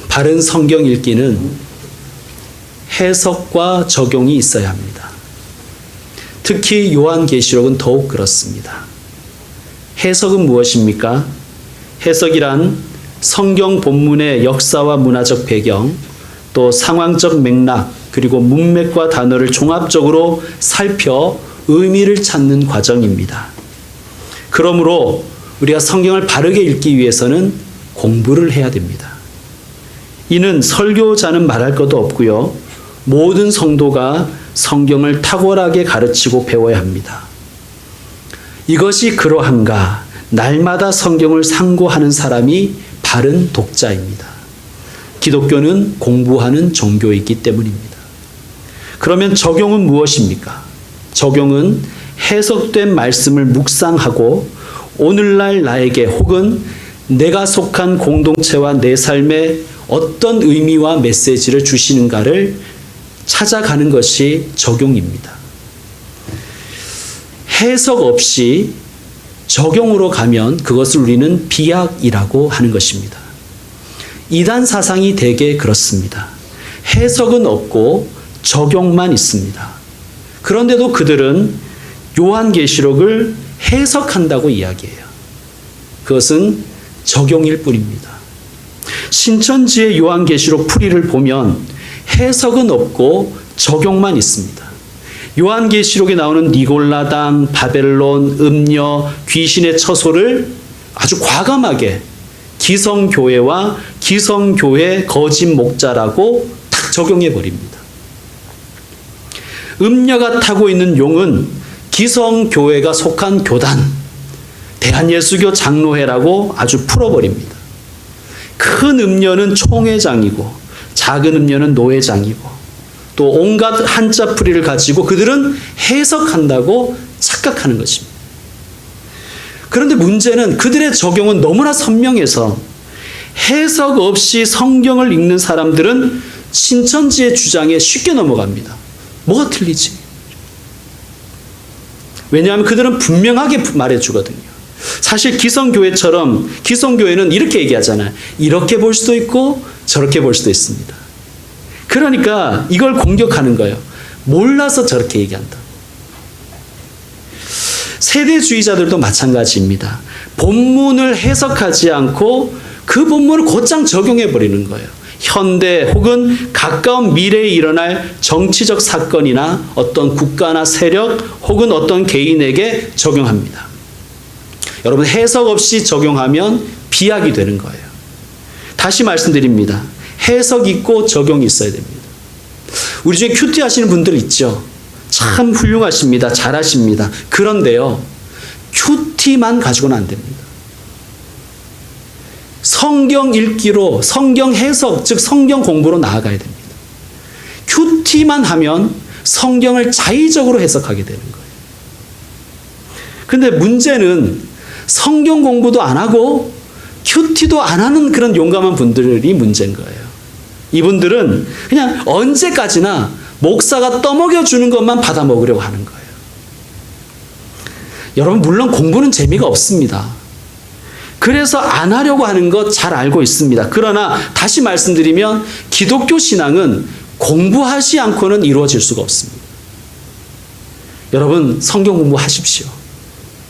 바른 성경 읽기는 해석과 적용이 있어야 합니다. 특히 요한계시록은 더욱 그렇습니다. 해석은 무엇입니까? 해석이란 성경 본문의 역사와 문화적 배경, 또 상황적 맥락, 그리고 문맥과 단어를 종합적으로 살펴 의미를 찾는 과정입니다. 그러므로 우리가 성경을 바르게 읽기 위해서는 공부를 해야 됩니다. 이는 설교자는 말할 것도 없고요. 모든 성도가 성경을 탁월하게 가르치고 배워야 합니다. 이것이 그러한가? 날마다 성경을 상고하는 사람이 바른 독자입니다. 기독교는 공부하는 종교이기 때문입니다. 그러면 적용은 무엇입니까? 적용은 해석된 말씀을 묵상하고 오늘날 나에게 혹은 내가 속한 공동체와 내 삶에 어떤 의미와 메시지를 주시는가를 찾아가는 것이 적용입니다. 해석 없이 적용으로 가면 그것을 우리는 비약이라고 하는 것입니다. 이단 사상이 대개 그렇습니다. 해석은 없고 적용만 있습니다. 그런데도 그들은 요한계시록을 해석한다고 이야기해요. 그것은 적용일 뿐입니다. 신천지의 요한계시록 풀이를 보면 해석은 없고 적용만 있습니다. 요한계시록에 나오는 니골라당, 바벨론, 음녀, 귀신의 처소를 아주 과감하게 기성교회와 기성교회 거짓 목자라고 딱 적용해 버립니다. 음녀가 타고 있는 용은 기성교회가 속한 교단, 대한예수교 장로회라고 아주 풀어버립니다. 큰 음녀는 총회장이고 작은 음녀는 노회장이고 또 온갖 한자풀이를 가지고 그들은 해석한다고 착각하는 것입니다. 그런데 문제는 그들의 적용은 너무나 선명해서 해석 없이 성경을 읽는 사람들은 신천지의 주장에 쉽게 넘어갑니다. 뭐가 틀리지? 왜냐하면 그들은 분명하게 말해주거든요. 사실 기성교회처럼 기성교회는 이렇게 얘기하잖아요. 이렇게 볼 수도 있고 저렇게 볼 수도 있습니다. 그러니까 이걸 공격하는 거예요. 몰라서 저렇게 얘기한다. 세대주의자들도 마찬가지입니다. 본문을 해석하지 않고 그 본문을 곧장 적용해 버리는 거예요. 현대 혹은 가까운 미래에 일어날 정치적 사건이나 어떤 국가나 세력 혹은 어떤 개인에게 적용합니다. 여러분, 해석 없이 적용하면 비약이 되는 거예요. 다시 말씀드립니다. 해석 있고 적용이 있어야 됩니다. 우리 중에 큐티 하시는 분들 있죠? 참 훌륭하십니다. 잘하십니다. 그런데요, 큐티만 가지고는 안 됩니다. 성경 읽기로, 성경 해석, 즉 성경 공부로 나아가야 됩니다. 큐티만 하면 성경을 자의적으로 해석하게 되는 거예요. 그런데 문제는 성경 공부도 안 하고 큐티도 안 하는 그런 용감한 분들이 문제인 거예요. 이분들은 그냥 언제까지나 목사가 떠먹여 주는 것만 받아 먹으려고 하는 거예요. 여러분, 물론 공부는 재미가 없습니다. 그래서 안 하려고 하는 것 잘 알고 있습니다. 그러나 다시 말씀드리면 기독교 신앙은 공부하지 않고는 이루어질 수가 없습니다. 여러분, 성경 공부하십시오.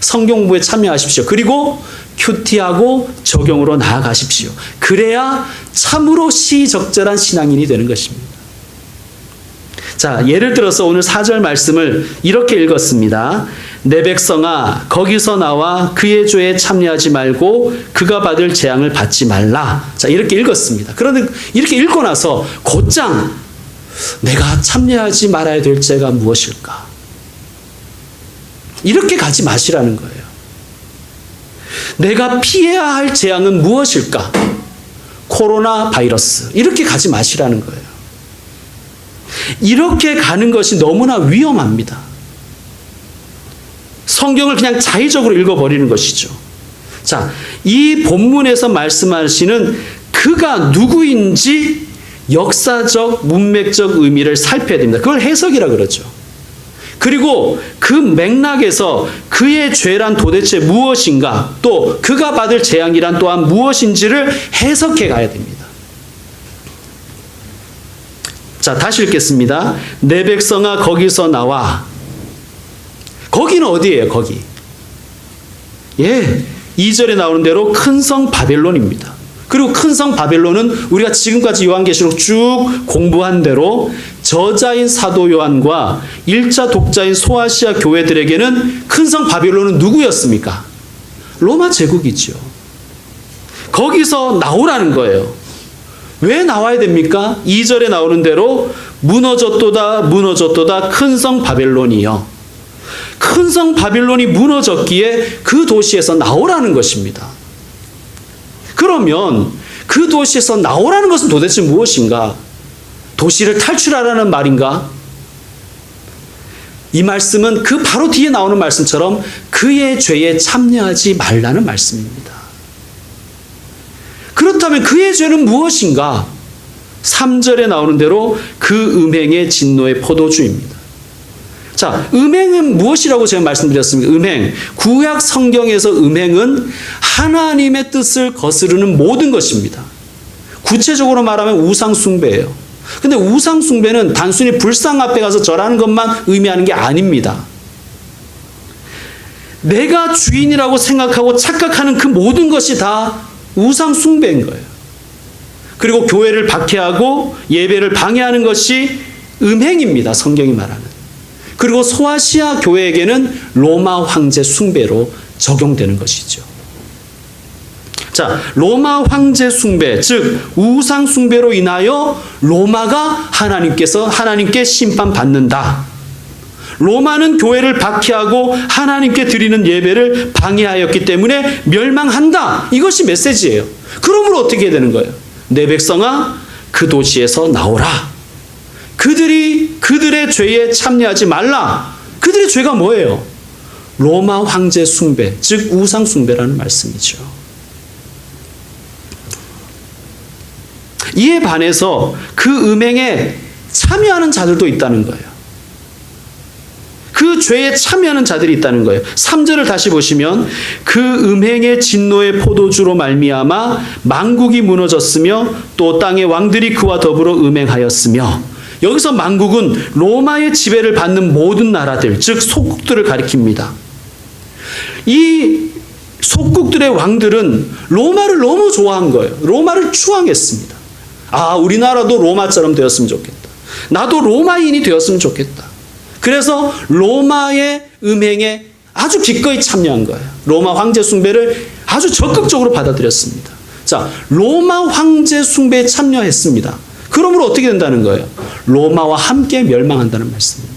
성경 공부에 참여하십시오. 그리고 큐티하고 적용으로 나아가십시오. 그래야 참으로 시적절한 신앙인이 되는 것입니다. 자, 예를 들어서 오늘 4절 말씀을 이렇게 읽었습니다. 내 백성아, 거기서 나와 그의 죄에 참여하지 말고 그가 받을 재앙을 받지 말라. 자, 이렇게 읽었습니다. 그런데 이렇게 읽고 나서 곧장 내가 참여하지 말아야 될 죄가 무엇일까? 이렇게 가지 마시라는 거예요. 내가 피해야 할 재앙은 무엇일까? 코로나 바이러스. 이렇게 가지 마시라는 거예요. 이렇게 가는 것이 너무나 위험합니다. 성경을 그냥 자의적으로 읽어버리는 것이죠. 자, 이 본문에서 말씀하시는 그가 누구인지 역사적, 문맥적 의미를 살펴야 됩니다. 그걸 해석이라 그러죠. 그리고 그 맥락에서 그의 죄란 도대체 무엇인가, 또 그가 받을 재앙이란 또한 무엇인지를 해석해 가야 됩니다. 자, 다시 읽겠습니다. 내 백성아 거기서 나와. 거기는 어디예요? 거기. 예, 2절에 나오는 대로 큰 성 바벨론입니다. 그리고 큰 성 바벨론은 우리가 지금까지 요한계시록 쭉 공부한 대로 저자인 사도 요한과 1차 독자인 소아시아 교회들에게는 큰 성 바벨론은 누구였습니까? 로마 제국이죠. 거기서 나오라는 거예요. 왜 나와야 됩니까? 2절에 나오는 대로 무너졌도다 무너졌도다 큰 성 바벨론이요. 큰 성 바빌론이 무너졌기에 그 도시에서 나오라는 것입니다. 그러면 그 도시에서 나오라는 것은 도대체 무엇인가? 도시를 탈출하라는 말인가? 이 말씀은 그 바로 뒤에 나오는 말씀처럼 그의 죄에 참여하지 말라는 말씀입니다. 그렇다면 그의 죄는 무엇인가? 3절에 나오는 대로 그 음행의 진노의 포도주입니다. 자, 음행은 무엇이라고 제가 말씀드렸습니까? 음행. 구약 성경에서 음행은 하나님의 뜻을 거스르는 모든 것입니다. 구체적으로 말하면 우상숭배예요. 근데 우상숭배는 단순히 불상 앞에 가서 절하는 것만 의미하는 게 아닙니다. 내가 주인이라고 생각하고 착각하는 그 모든 것이 다 우상숭배인 거예요. 그리고 교회를 박해하고 예배를 방해하는 것이 음행입니다. 성경이 말하는. 그리고 소아시아 교회에게는 로마 황제 숭배로 적용되는 것이죠. 자, 로마 황제 숭배, 즉 우상 숭배로 인하여 로마가 하나님께 심판받는다. 로마는 교회를 박해하고 하나님께 드리는 예배를 방해하였기 때문에 멸망한다. 이것이 메시지예요. 그러므로 어떻게 해야 되는 거예요? 내 백성아 그 도시에서 나오라. 그들의 죄에 참여하지 말라. 그들의 죄가 뭐예요? 로마 황제 숭배, 즉 우상 숭배라는 말씀이죠. 이에 반해서 그 음행에 참여하는 자들도 있다는 거예요. 그 죄에 참여하는 자들이 있다는 거예요. 3절을 다시 보시면 그 음행의 진노의 포도주로 말미암아 만국이 무너졌으며 또 땅의 왕들이 그와 더불어 음행하였으며, 여기서 만국은 로마의 지배를 받는 모든 나라들, 즉 속국들을 가리킵니다. 이 속국들의 왕들은 로마를 너무 좋아한 거예요. 로마를 추앙했습니다. 아, 우리나라도 로마처럼 되었으면 좋겠다. 나도 로마인이 되었으면 좋겠다. 그래서 로마의 음행에 아주 기꺼이 참여한 거예요. 로마 황제 숭배를 아주 적극적으로 받아들였습니다. 자, 로마 황제 숭배에 참여했습니다. 그러므로 어떻게 된다는 거예요? 로마와 함께 멸망한다는 말씀입니다.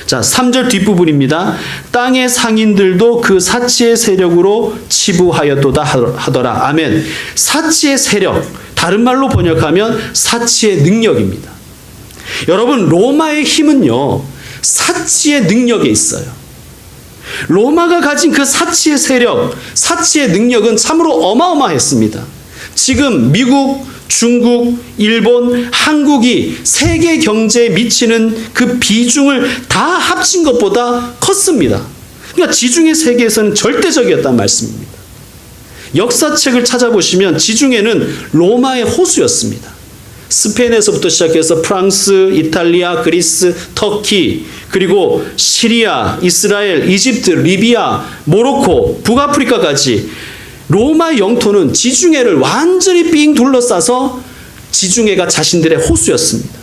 자, 3절 뒷부분입니다. 땅의 상인들도 그 사치의 세력으로 치부하였도다 하더라. 아멘. 사치의 세력, 다른 말로 번역하면 사치의 능력입니다. 여러분, 로마의 힘은요, 사치의 능력에 있어요. 로마가 가진 그 사치의 세력, 사치의 능력은 참으로 어마어마했습니다. 지금 미국, 중국, 일본, 한국이 세계 경제에 미치는 그 비중을 다 합친 것보다 컸습니다. 그러니까 지중해 세계에서는 절대적이었다는 말씀입니다. 역사책을 찾아보시면 지중해는 로마의 호수였습니다. 스페인에서부터 시작해서 프랑스, 이탈리아, 그리스, 터키, 그리고 시리아, 이스라엘, 이집트, 리비아, 모로코, 북아프리카까지 로마의 영토는 지중해를 완전히 삥 둘러싸서 지중해가 자신들의 호수였습니다.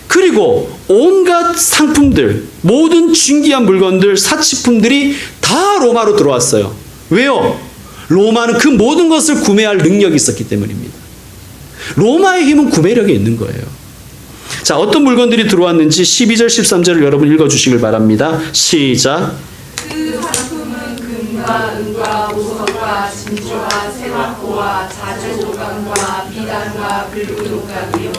그리고 온갖 상품들, 모든 진귀한 물건들, 사치품들이 다 로마로 들어왔어요. 왜요? 로마는 그 모든 것을 구매할 능력이 있었기 때문입니다. 로마의 힘은 구매력에 있는 거예요. 자, 어떤 물건들이 들어왔는지 12절, 13절을 여러분 읽어주시길 바랍니다. 시작. 그 상품은 금과 은과 보석과 진주와 세마포와 자주조각과 비단과 붉은옥각이요,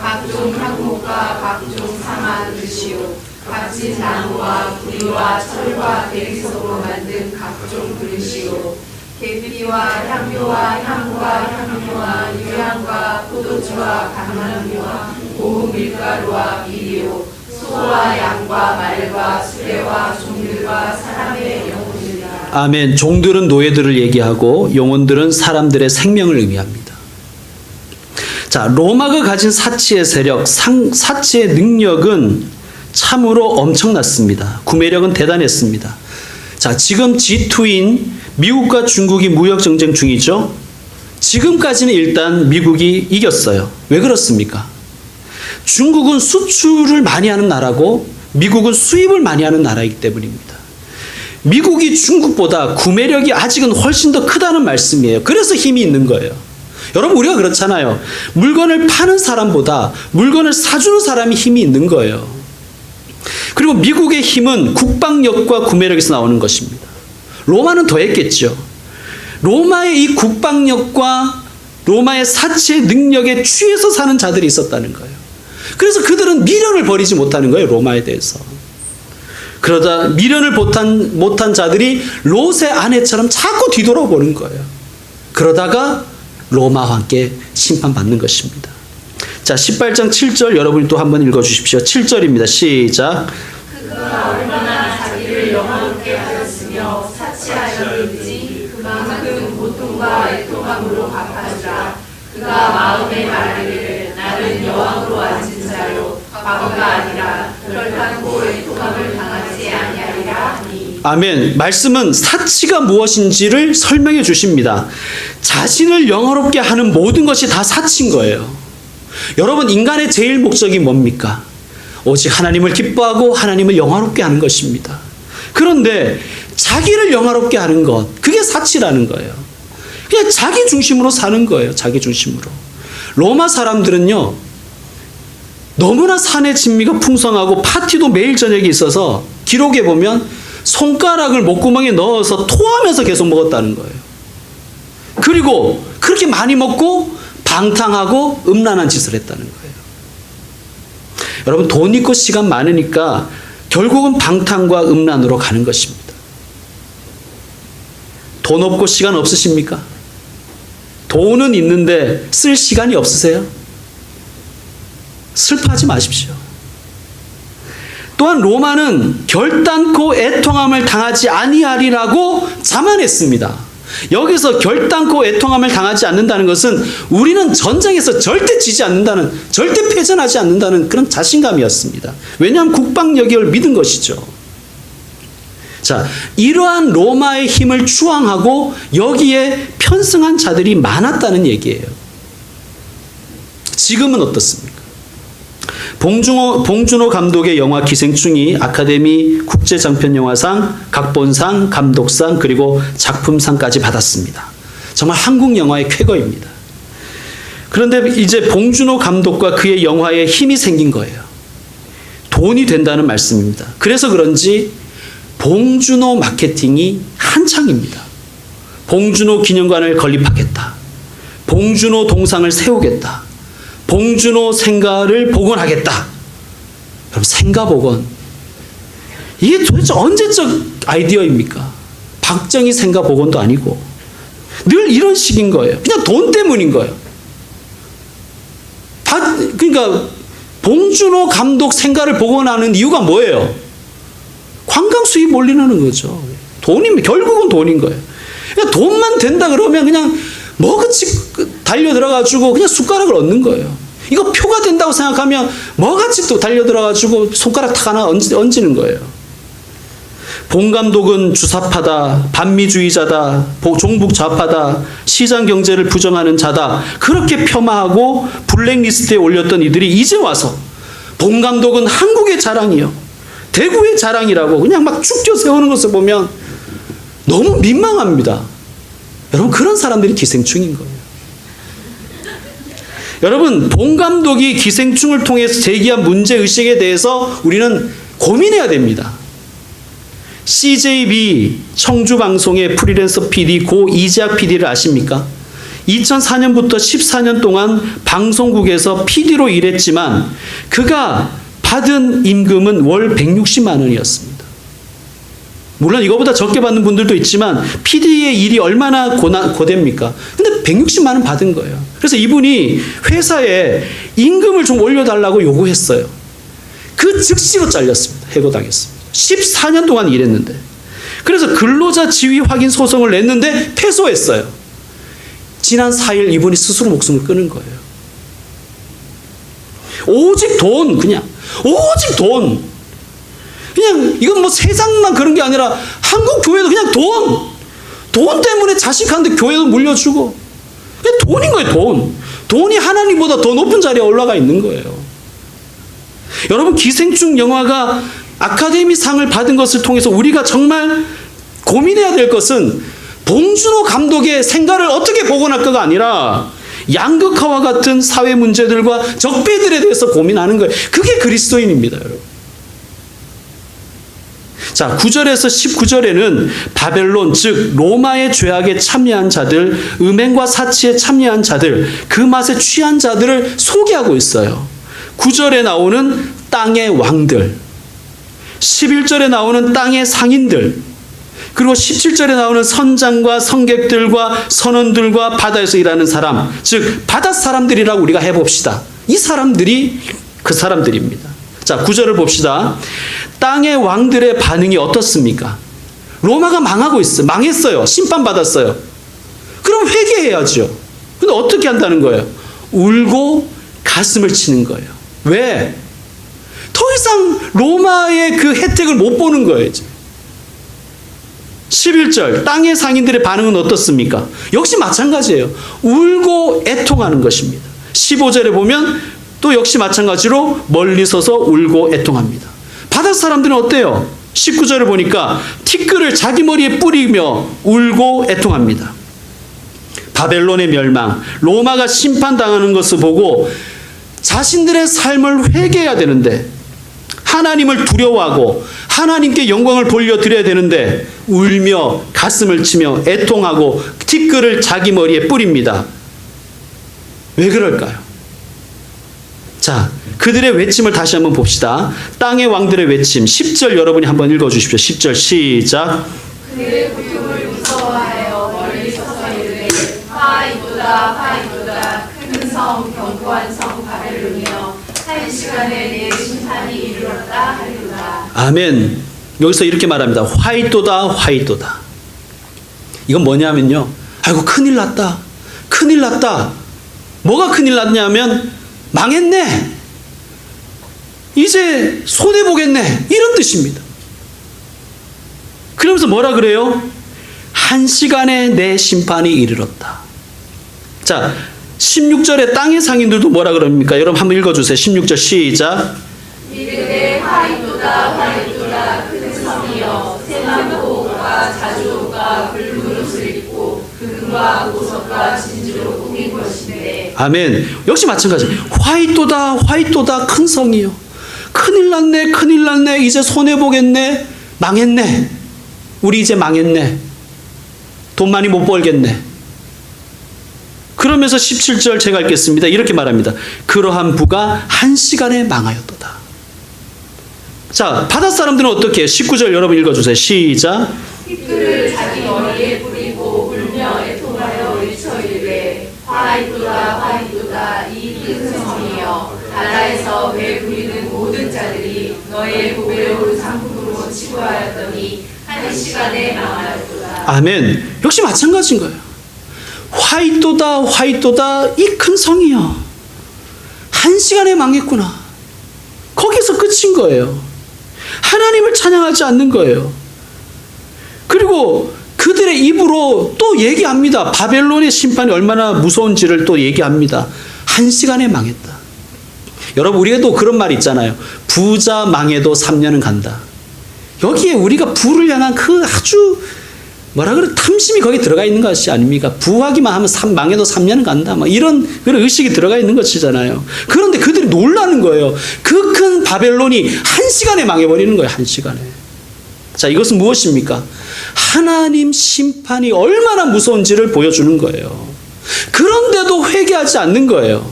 각종 향목과 각종 상한 의시요, 값진 나무와 구리와 철과 대리석으로 만든 각종 그릇이요, 계피와 향료와 향과 향료와 유향과 포도주와 감람류와 고운 밀가루와 밀이요, 소와 양과 말과 수레와 종들과 사람의 영혼들이라. 아멘. 종들은 노예들을 얘기하고 영혼들은 사람들의 생명을 의미합니다. 자, 로마가 가진 사치의 세력, 사치의 능력은 참으로 엄청났습니다. 구매력은 대단했습니다. 자, 지금 G2인 미국과 중국이 무역 전쟁 중이죠. 지금까지는 일단 미국이 이겼어요. 왜 그렇습니까? 중국은 수출을 많이 하는 나라고 미국은 수입을 많이 하는 나라이기 때문입니다. 미국이 중국보다 구매력이 아직은 훨씬 더 크다는 말씀이에요. 그래서 힘이 있는 거예요. 여러분, 우리가 그렇잖아요. 물건을 파는 사람보다 물건을 사주는 사람이 힘이 있는 거예요. 그리고 미국의 힘은 국방력과 구매력에서 나오는 것입니다. 로마는 더했겠죠. 로마의 이 국방력과 로마의 사치의 능력에 취해서 사는 자들이 있었다는 거예요. 그래서 그들은 미련을 버리지 못하는 거예요, 로마에 대해서. 그러다 미련을 못한 자들이 롯의 아내처럼 자꾸 뒤돌아보는 거예요. 그러다가 로마와 함께 심판받는 것입니다. 자, 18장 7절 여러분이 또 한번 읽어주십시오. 7절입니다. 시작. 그가 얼마나 자기를 영화롭게 하였으며 사치하였는지 그만큼 고통과 애통함으로 갚아주라. 그가 마음에 말하기를 나는 여왕으로 앉은 자요 과거가 아니라 그렇다고 애통함을 당하지 아니하리라 하니. 아멘. 말씀은 사치가 무엇인지를 설명해 주십니다. 자신을 영화롭게 하는 모든 것이 다 사치인 거예요. 여러분, 인간의 제일 목적이 뭡니까? 오직 하나님을 기뻐하고 하나님을 영화롭게 하는 것입니다. 그런데 자기를 영화롭게 하는 것, 그게 사치라는 거예요. 그냥 자기 중심으로 사는 거예요. 자기 중심으로. 로마 사람들은요, 너무나 산의 진미가 풍성하고 파티도 매일 저녁에 있어서 기록에 보면 손가락을 목구멍에 넣어서 토하면서 계속 먹었다는 거예요. 그리고 그렇게 많이 먹고 방탕하고 음란한 짓을 했다는 거예요. 여러분, 돈 있고 시간 많으니까 결국은 방탕과 음란으로 가는 것입니다. 돈 없고 시간 없으십니까? 돈은 있는데 쓸 시간이 없으세요? 슬퍼하지 마십시오. 또한 로마는 결단코 애통함을 당하지 아니하리라고 자만했습니다. 여기서 결단코 애통함을 당하지 않는다는 것은 우리는 전쟁에서 절대 지지 않는다는, 절대 패전하지 않는다는 그런 자신감이었습니다. 왜냐하면 국방력을 믿은 것이죠. 자, 이러한 로마의 힘을 추앙하고 여기에 편승한 자들이 많았다는 얘기예요. 지금은 어떻습니까? 봉준호 감독의 영화 기생충이 아카데미 국제장편영화상, 각본상, 감독상, 그리고 작품상까지 받았습니다. 정말 한국 영화의 쾌거입니다. 그런데 이제 봉준호 감독과 그의 영화에 힘이 생긴 거예요. 돈이 된다는 말씀입니다. 그래서 그런지 봉준호 마케팅이 한창입니다. 봉준호 기념관을 건립하겠다. 봉준호 동상을 세우겠다. 봉준호 생가를 복원하겠다. 그럼 생가 복원, 이게 도대체 언제적 아이디어입니까? 박정희 생가 복원도 아니고 늘 이런 식인 거예요. 그냥 돈 때문인 거예요. 그러니까 봉준호 감독 생가를 복원하는 이유가 뭐예요? 관광 수입 올리는 거죠. 결국은 돈인 거예요. 그러니까 돈만 된다 그러면 그냥 머그치 달려들어가지고 그냥 숟가락을 얻는 거예요. 이거 표가 된다고 생각하면 머같이 또 달려들어가지고 손가락 탁 하나 얹는 거예요. 봉 감독은 주사파다, 반미주의자다, 종북 좌파다, 시장 경제를 부정하는 자다, 그렇게 폄하하고 블랙리스트에 올렸던 이들이 이제 와서 봉 감독은 한국의 자랑이요, 대구의 자랑이라고 그냥 막 축켜 세우는 것을 보면 너무 민망합니다. 여러분, 그런 사람들이 기생충인 거예요. 여러분, 봉 감독이 기생충을 통해서 제기한 문제의식에 대해서 우리는 고민해야 됩니다. CJB 청주방송의 프리랜서 PD 고 이재학 PD를 아십니까? 2004년부터 14년 동안 방송국에서 PD로 일했지만 그가 받은 임금은 월 160만 원이었습니다. 물론 이거보다 적게 받는 분들도 있지만 PD의 일이 얼마나 고됩니까? 근데 160만 원 받은 거예요. 그래서 이분이 회사에 임금을 좀 올려달라고 요구했어요. 그 즉시로 잘렸습니다. 해고당했습니다. 14년 동안 일했는데. 그래서 근로자 지위 확인 소송을 냈는데 패소했어요. 지난 4일 이분이 스스로 목숨을 끊은 거예요. 오직 돈, 그냥. 오직 돈. 그냥 이건 뭐 세상만 그런 게 아니라 한국 교회도 그냥 돈. 돈 때문에 자식한테 교회도 물려주고. 그냥 돈인 거예요, 돈. 돈이 하나님보다 더 높은 자리에 올라가 있는 거예요. 여러분, 기생충 영화가 아카데미상을 받은 것을 통해서 우리가 정말 고민해야 될 것은 봉준호 감독의 생각을 어떻게 복원할까가 아니라 양극화와 같은 사회 문제들과 적폐들에 대해서 고민하는 거예요. 그게 그리스도인입니다, 여러분. 자, 9절에서 19절에는 바벨론, 즉 로마의 죄악에 참여한 자들, 음행과 사치에 참여한 자들, 그 맛에 취한 자들을 소개하고 있어요. 9절에 나오는 땅의 왕들, 11절에 나오는 땅의 상인들, 그리고 17절에 나오는 선장과 성객들과 선원들과 바다에서 일하는 사람, 즉 바다 사람들이라고 우리가 해봅시다. 이 사람들이 그 사람들입니다. 자, 9절을 봅시다. 땅의 왕들의 반응이 어떻습니까? 로마가 망하고 있어요. 망했어요. 심판받았어요. 그럼 회개해야죠. 근데 어떻게 한다는 거예요? 울고 가슴을 치는 거예요. 왜? 더 이상 로마의 그 혜택을 못 보는 거예요, 이제. 11절, 땅의 상인들의 반응은 어떻습니까? 역시 마찬가지예요. 울고 애통하는 것입니다. 15절에 보면 또 역시 마찬가지로 멀리 서서 울고 애통합니다. 바다 사람들은 어때요? 19절을 보니까 티끌을 자기 머리에 뿌리며 울고 애통합니다. 바벨론의 멸망, 로마가 심판당하는 것을 보고 자신들의 삶을 회개해야 되는데, 하나님을 두려워하고 하나님께 영광을 돌려드려야 되는데 울며 가슴을 치며 애통하고 티끌을 자기 머리에 뿌립니다. 왜 그럴까요? 자, 그들의 외침을 다시 한번 봅시다. 땅의 왕들의 외침, 10절 여러분이 한번 읽어주십시오. 10절 시작. 그의 고통을 무서워하여 멀리 서서 이르되 하이도다 하이도다 큰 성 견고한 성 바벨론이여 한 시간에 내 심판이 이르렀다 하리로다. 아멘. 여기서 이렇게 말합니다. 화이도다 화이도다. 이건 뭐냐면요, 아이고 큰일 났다, 큰일 났다. 뭐가 큰일 났냐면 망했네, 이제 손해보겠네, 이런 뜻입니다. 그러면서 뭐라 그래요? 한 시간에 내 심판이 이르렀다. 자, 16절에 땅의 상인들도 뭐라 그럽니까? 여러분 한번 읽어주세요. 16절 시작. 이르되 하이도다 하이도다 큰 성이여 새만고가 자주가 붉은 옷을 입고 금과 보석과 진주로 꾸민 것인데. 아멘. 역시 마찬가지. 화이토다 화이토다 큰 성이요. 큰일 났네 큰일 났네, 이제 손해보겠네, 망했네, 우리 이제 망했네, 돈 많이 못 벌겠네. 그러면서 17절 제가 읽겠습니다. 이렇게 말합니다. 그러한 부가 한 시간에 망하였도다. 자, 바다 사람들은 어떻게 해요? 19절 여러분 읽어주세요. 시작. 티끌을 자기 머리에 뿌리고 울며 애통하여 외쳐 이르되 화이도다 화이도다 이 큰 성이여 나라에서 배 부리는 모든 자들이 너의 고배로운 상품으로 치부하였더니 한 시간에 망하였도다. 아멘. 역시 마찬가지인 거예요. 화이토다 화이토다 이 큰 성이여 한 시간에 망했구나. 거기서 끝인 거예요. 하나님을 찬양하지 않는 거예요. 그리고 그들의 입으로 또 얘기합니다. 바벨론의 심판이 얼마나 무서운지를 또 얘기합니다. 한 시간에 망했다. 여러분, 우리에도 그런 말이 있잖아요. 부자 망해도 3년은 간다. 여기에 우리가 부를 향한 그 아주 뭐라 그래, 탐심이 거기 들어가 있는 것이 아닙니까? 부하기만 하면 망해도 3년은 간다, 막 이런 그런 의식이 들어가 있는 것이잖아요. 그런데 그들이 놀라는 거예요. 그 큰 바벨론이 한 시간에 망해버리는 거예요. 한 시간에. 자, 이것은 무엇입니까? 하나님 심판이 얼마나 무서운지를 보여주는 거예요. 그런데도 회개하지 않는 거예요.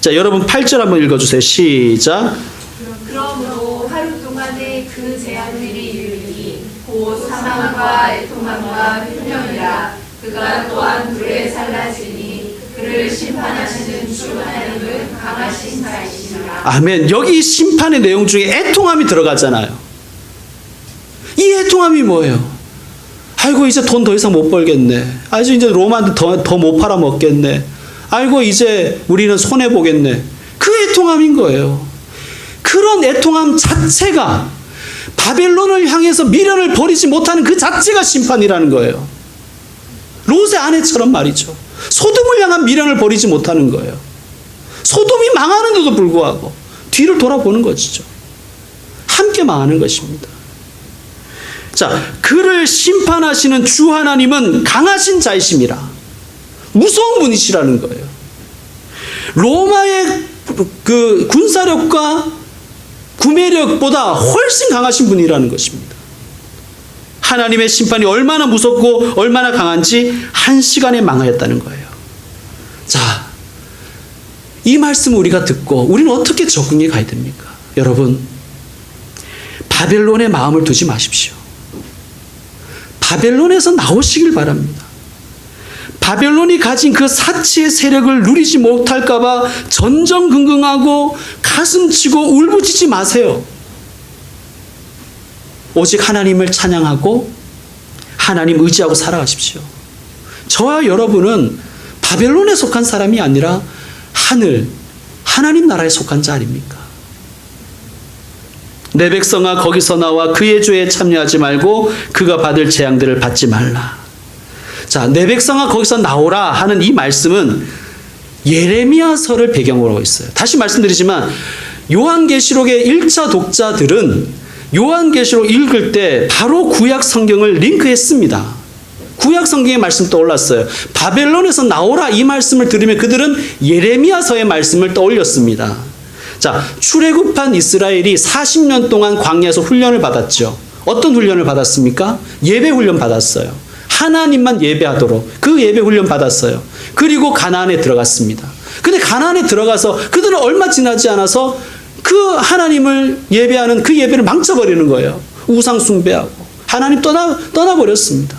자, 여러분 8절 한번 읽어주세요. 시작. 그러므로 하루 동안의 그 재앙들이 이르니 곧 사망과 애통함과 흉년이라. 그가 또한 불에 살라지니 그를 심판하시는 주 하나님은 강하신 자이시니라. 아멘. 여기 심판의 내용 중에 애통함이 들어가잖아요. 이 애통함이 뭐예요? 아이고 이제 돈 더 이상 못 벌겠네. 아이고 이제 로마한테 더 못 팔아먹겠네. 아이고 이제 우리는 손해보겠네. 그 그 애통함인 거예요. 그런 애통함 자체가 바벨론을 향해서 미련을 버리지 못하는 그 자체가 심판이라는 거예요. 롯의 아내처럼 말이죠. 소돔을 향한 미련을 버리지 못하는 거예요. 소돔이 망하는데도 불구하고 뒤를 돌아보는 것이죠. 함께 망하는 것입니다. 자, 그를 심판하시는 주 하나님은 강하신 자이심이라. 무서운 분이시라는 거예요. 로마의 그 군사력과 구매력보다 훨씬 강하신 분이라는 것입니다. 하나님의 심판이 얼마나 무섭고 얼마나 강한지 한 시간에 망하였다는 거예요. 자, 이 말씀을 우리가 듣고 우리는 어떻게 적응해 가야 됩니까? 여러분, 바벨론의 마음을 두지 마십시오. 바벨론에서 나오시길 바랍니다. 바벨론이 가진 그 사치의 세력을 누리지 못할까 봐 전전긍긍하고 가슴치고 울부짖지 마세요. 오직 하나님을 찬양하고 하나님 의지하고 살아가십시오. 저와 여러분은 바벨론에 속한 사람이 아니라 하나님 나라에 속한 자 아닙니까? 내 백성아 거기서 나와 그의 죄에 참여하지 말고 그가 받을 재앙들을 받지 말라. 자, 내 백성아 거기서 나오라 하는 이 말씀은 예레미야서를 배경으로 하고 있어요. 다시 말씀드리지만 요한계시록의 1차 독자들은 요한계시록 읽을 때 바로 구약 성경을 링크했습니다. 구약 성경의 말씀 떠올랐어요. 바벨론에서 나오라 이 말씀을 들으면 그들은 예레미야서의 말씀을 떠올렸습니다. 자, 출애굽한 이스라엘이 40년 동안 광야에서 훈련을 받았죠. 어떤 훈련을 받았습니까? 예배 훈련 받았어요. 하나님만 예배하도록 그 예배 훈련 받았어요. 그리고 가나안에 들어갔습니다. 근데 가나안에 들어가서 그들은 얼마 지나지 않아서 그 하나님을 예배하는 그 예배를 망쳐버리는 거예요. 우상 숭배하고 하나님 떠나버렸습니다.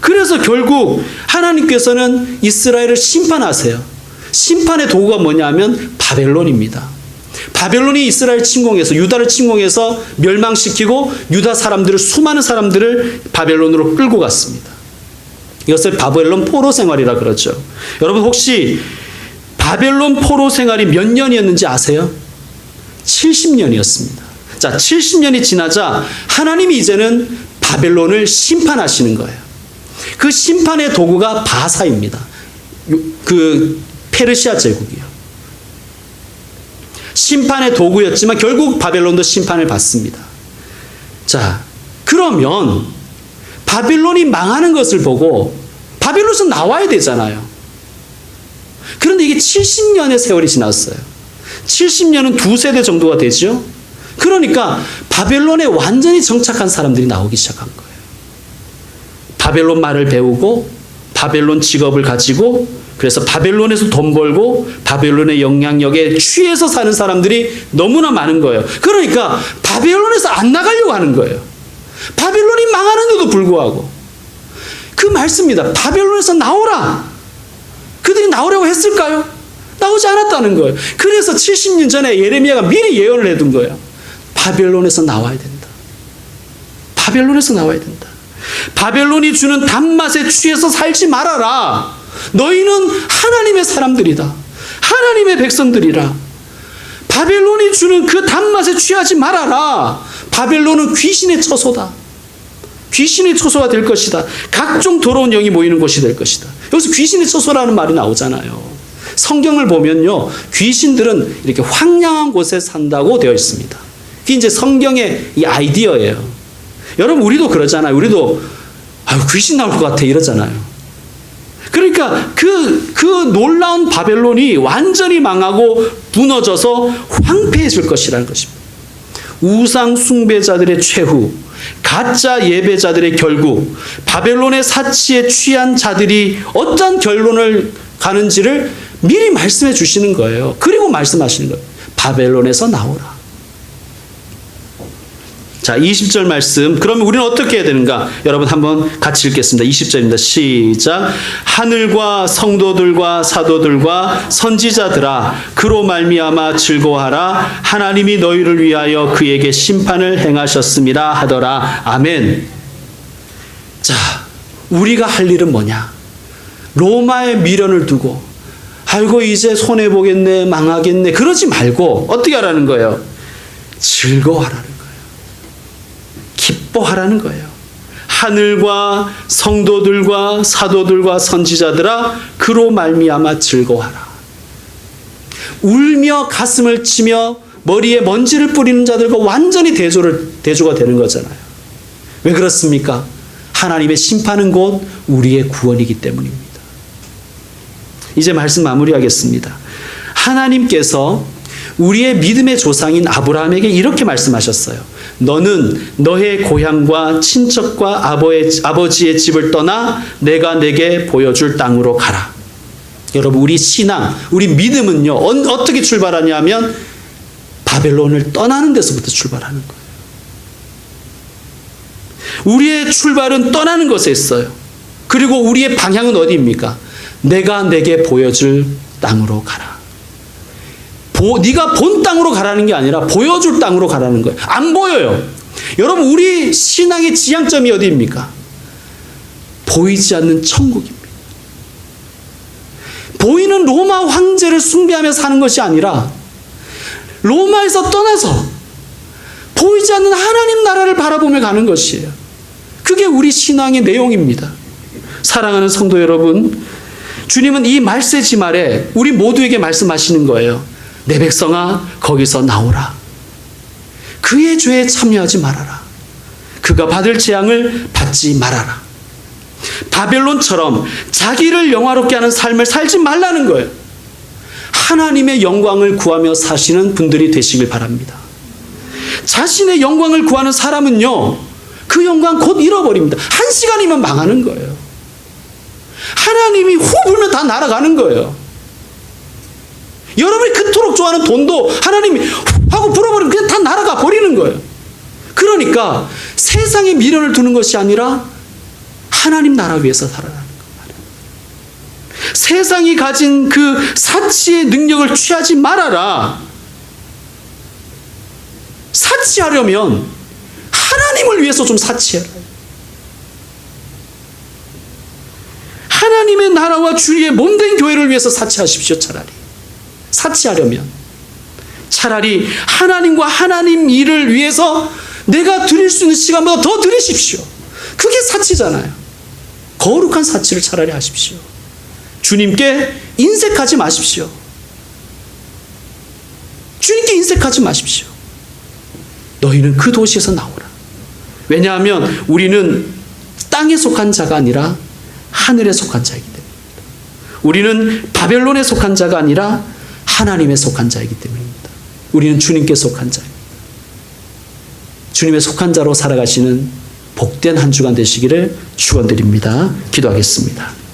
그래서 결국 하나님께서는 이스라엘을 심판하세요. 심판의 도구가 뭐냐면 바벨론입니다. 바벨론이 이스라엘 침공해서 유다를 침공해서 멸망시키고 유다 사람들을 수많은 사람들을 바벨론으로 끌고 갔습니다. 이것을 바벨론 포로 생활이라 그러죠. 여러분 혹시 바벨론 포로 생활이 몇 년이었는지 아세요? 70년이었습니다. 자, 70년이 지나자 하나님이 이제는 바벨론을 심판하시는 거예요. 그 심판의 도구가 바사입니다. 그 페르시아 제국이요. 심판의 도구였지만 결국 바벨론도 심판을 받습니다. 자, 그러면 바벨론이 망하는 것을 보고 바벨론에서 나와야 되잖아요. 그런데 이게 70년의 세월이 지났어요. 70년은 두 세대 정도가 되죠. 그러니까 바벨론에 완전히 정착한 사람들이 나오기 시작한 거예요. 바벨론 말을 배우고 바벨론 직업을 가지고 그래서 바벨론에서 돈 벌고 바벨론의 영향력에 취해서 사는 사람들이 너무나 많은 거예요. 그러니까 바벨론에서 안 나가려고 하는 거예요. 바벨론이 망하는데도 불구하고 그 말씀입니다. 바벨론에서 나오라. 그들이 나오려고 했을까요? 나오지 않았다는 거예요. 그래서 70년 전에 예레미야가 미리 예언을 해둔 거예요. 바벨론에서 나와야 된다. 바벨론에서 나와야 된다. 바벨론이 주는 단맛에 취해서 살지 말아라. 너희는 하나님의 사람들이다. 하나님의 백성들이라. 바벨론이 주는 그 단맛에 취하지 말아라. 바벨론은 귀신의 처소다. 귀신의 처소가 될 것이다. 각종 더러운 영이 모이는 곳이 될 것이다. 여기서 귀신의 처소라는 말이 나오잖아요. 성경을 보면요, 귀신들은 이렇게 황량한 곳에 산다고 되어 있습니다. 그게 이제 성경의 이 아이디어예요. 여러분, 우리도 그러잖아요. 우리도 귀신 나올 것 같아 이러잖아요. 그러니까 그 놀라운 바벨론이 완전히 망하고 무너져서 황폐해질 것이라는 것입니다. 우상 숭배자들의 최후, 가짜 예배자들의 결국, 바벨론의 사치에 취한 자들이 어떤 결론을 가는지를 미리 말씀해 주시는 거예요. 그리고 말씀하시는 거예요. 바벨론에서 나오라. 자, 20절 말씀. 그러면 우리는 어떻게 해야 되는가? 여러분 한번 같이 읽겠습니다. 20절입니다. 시작. 하늘과 성도들과 사도들과 선지자들아, 그로 말미암아 즐거워하라. 하나님이 너희를 위하여 그에게 심판을 행하셨음이라 하더라. 아멘. 자, 우리가 할 일은 뭐냐? 로마의 미련을 두고 아이고 이제 손해 보겠네, 망하겠네, 그러지 말고 어떻게 하라는 거예요? 즐거워하라는 거예요. 기뻐하라는 거예요. 하늘과 성도들과 사도들과 선지자들아, 그로 말미암아 즐거워하라. 울며 가슴을 치며 머리에 먼지를 뿌리는 자들과 완전히 대조가 되는 거잖아요. 왜 그렇습니까? 하나님의 심판은 곧 우리의 구원이기 때문입니다. 이제 말씀 마무리하겠습니다. 하나님께서 우리의 믿음의 조상인 아브라함에게 이렇게 말씀하셨어요. 너는 너의 고향과 친척과 아버지의 집을 떠나 내가 내게 보여줄 땅으로 가라. 여러분, 우리 신앙, 우리 믿음은요, 어떻게 출발하냐면 바벨론을 떠나는 데서부터 출발하는 거예요. 우리의 출발은 떠나는 것에 있어요. 그리고 우리의 방향은 어디입니까? 내가 내게 보여줄 땅으로 가라. 네가 본 땅으로 가라는 게 아니라 보여줄 땅으로 가라는 거예요. 안 보여요. 여러분, 우리 신앙의 지향점이 어디입니까? 보이지 않는 천국입니다. 보이는 로마 황제를 숭배하며 사는 것이 아니라 로마에서 떠나서 보이지 않는 하나님 나라를 바라보며 가는 것이에요. 그게 우리 신앙의 내용입니다. 사랑하는 성도 여러분, 주님은 이 말세지 말에 우리 모두에게 말씀하시는 거예요. 내 백성아, 거기서 나오라. 그의 죄에 참여하지 말아라. 그가 받을 재앙을 받지 말아라. 바벨론처럼 자기를 영화롭게 하는 삶을 살지 말라는 거예요. 하나님의 영광을 구하며 사시는 분들이 되시길 바랍니다. 자신의 영광을 구하는 사람은요, 그 영광 곧 잃어버립니다. 한 시간이면 망하는 거예요. 하나님이 후 불면 다 날아가는 거예요. 여러분이 그토록 좋아하는 돈도 하나님이 하고 불어버리면 그냥 다 날아가 버리는 거예요. 그러니까 세상에 미련을 두는 것이 아니라 하나님 나라 위해서 살아라는 거예요. 세상이 가진 그 사치의 능력을 취하지 말아라. 사치하려면 하나님을 위해서 좀 사치해라. 하나님의 나라와 주의 몸된 교회를 위해서 사치하십시오. 사치하려면 차라리 하나님과 하나님 일을 위해서 내가 드릴 수 있는 시간보다 더 드리십시오. 그게 사치잖아요. 거룩한 사치를 차라리 하십시오. 주님께 인색하지 마십시오. 주님께 인색하지 마십시오. 너희는 그 도시에서 나오라. 왜냐하면 우리는 땅에 속한 자가 아니라 하늘에 속한 자이기 때문입니다. 우리는 바벨론에 속한 자가 아니라 하나님에 속한 자이기 때문입니다. 우리는 주님께 속한 자입니다. 주님의 속한 자로 살아가시는 복된 한 주간 되시기를 축원드립니다. 기도하겠습니다.